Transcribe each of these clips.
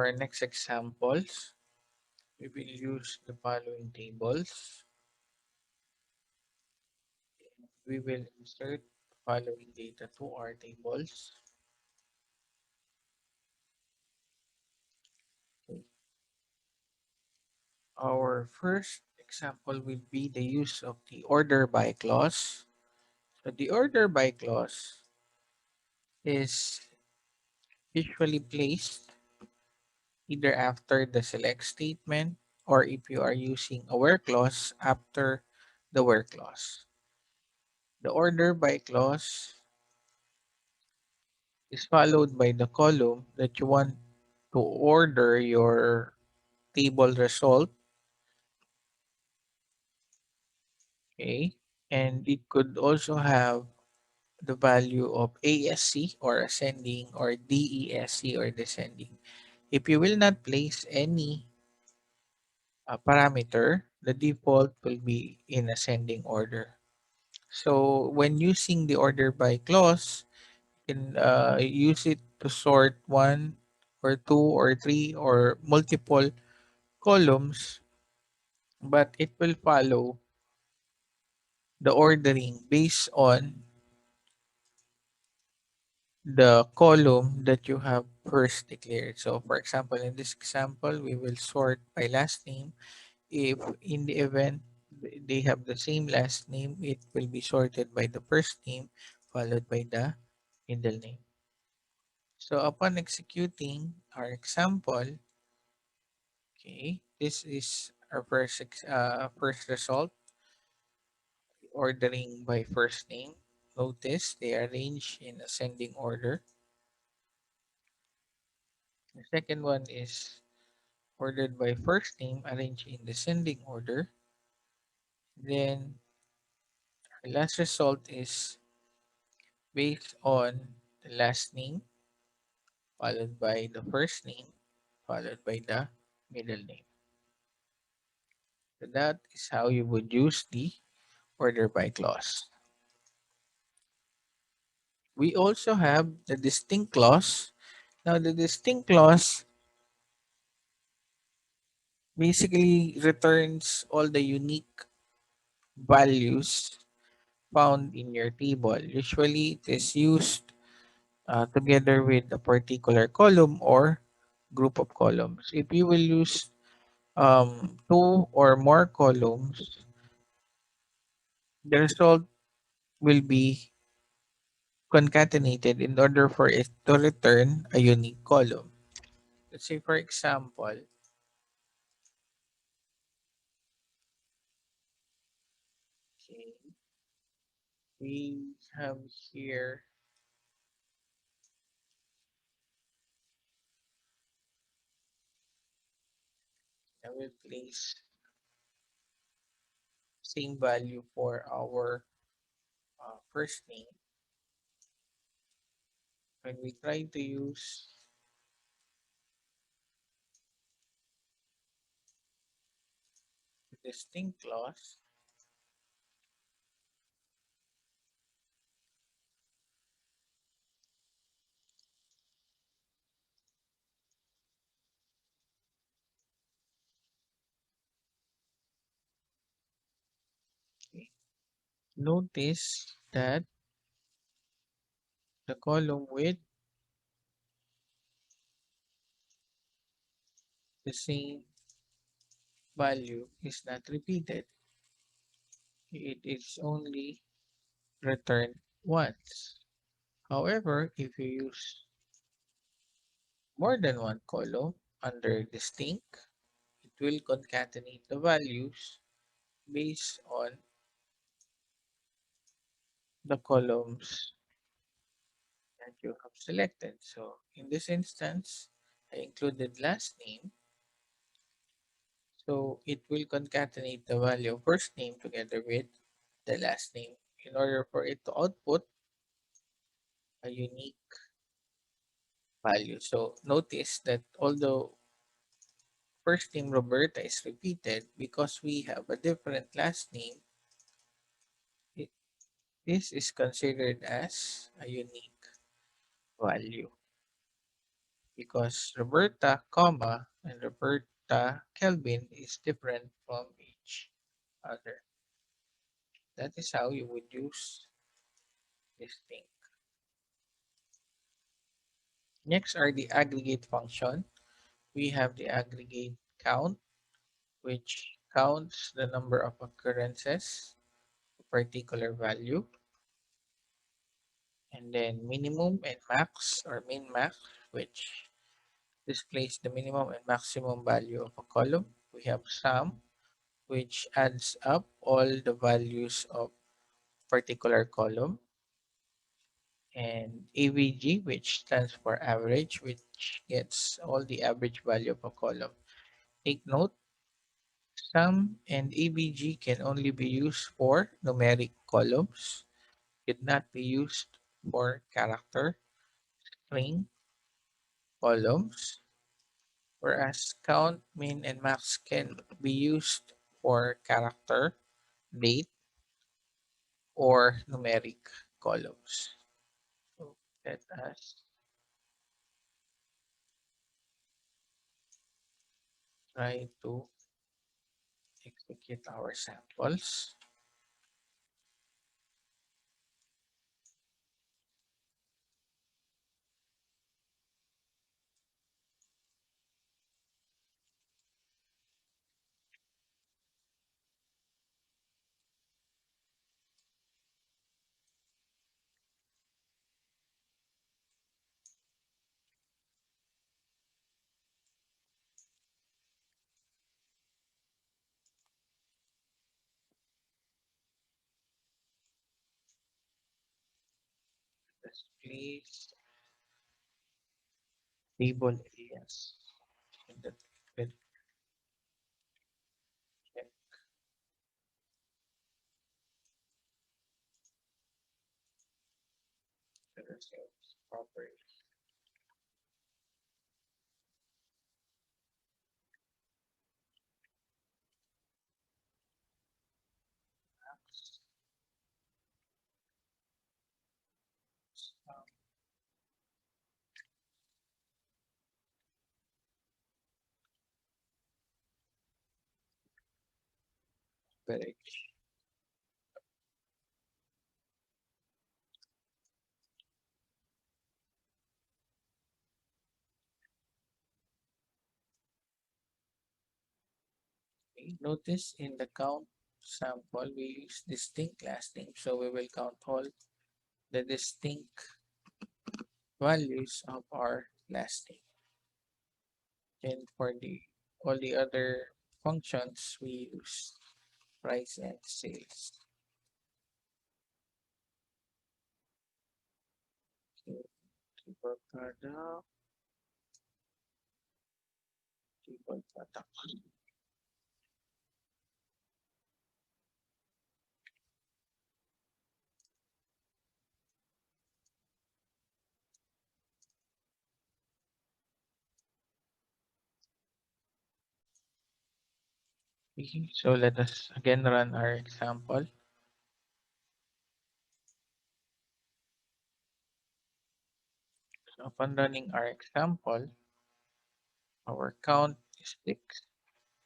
our next examples, we will use the following tables. We will insert the following data to our tables. Our first example will be the use of the order by clause. So the order by clause is usually placed either after the select statement or if you are using a where clause after the where clause. The order by clause is followed by the column that you want to order your table result. Okay. And it could also have the value of ASC or ascending or DESC or descending. If you will not place any parameter, the default will be in ascending order. So when using the order by clause, you can use it to sort one or two or three or multiple columns, but it will follow the ordering based on the column that you have first declared. So for example, in this example, we will sort by last name. If in the event they have the same last name, it will be sorted by the first name followed by the middle name. So upon executing our example, okay, this is our first result, ordering by first name. Notice they are arranged in ascending order. The second one is ordered by first name, arranged in descending order. Then our last result is based on the last name, followed by the first name, followed by the middle name. So that is how you would use the order by clause. We also have the distinct clause. Now, the distinct clause basically returns all the unique values found in your table. Usually, it is used together with a particular column or group of columns. If you will use two or more columns, the result will be concatenated in order for it to return a unique column. Let's say, for example, okay, we have here, I will place same value for our first name. When we try to use the distinct clause, okay, notice that the column with the same value is not repeated. It is only returned once. However, if you use more than one column under distinct, it will concatenate the values based on the columns that you have selected. So in this instance, I included last name. So it will concatenate the value of first name together with the last name in order for it to output a unique value. So notice that although first name Roberta is repeated because we have a different last name, it, this is considered as a unique value. because Roberta, comma, and Roberta Kelvin is different from each other. That is how you would use this thing. Next are the aggregate function. We have the aggregate count, which counts the number of occurrences, a particular value, and then minimum and max or min max, which displays the minimum and maximum value of a column. We have sum, which adds up all the values of particular column, and AVG, which stands for average, which gets all the average value of a column. Take note, sum and AVG can only be used for numeric columns, could not be used for character, string columns, whereas count, min, and max can be used for character, date, or numeric columns. So let us try to execute our samples. Let's please table alias. And that will check the results properly. Average. Okay. Notice in the count sample, we use distinct last name. So we will count all the distinct values of our last name. And for the all the other functions, we use price and sales. So triple product, triple product. Okay, so let us again run our example. So upon running our example, our count is 6,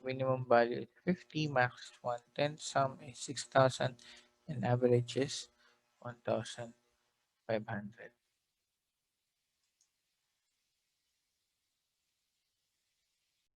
minimum value is 50, max is 110, sum is 6,000, and average is 1,500.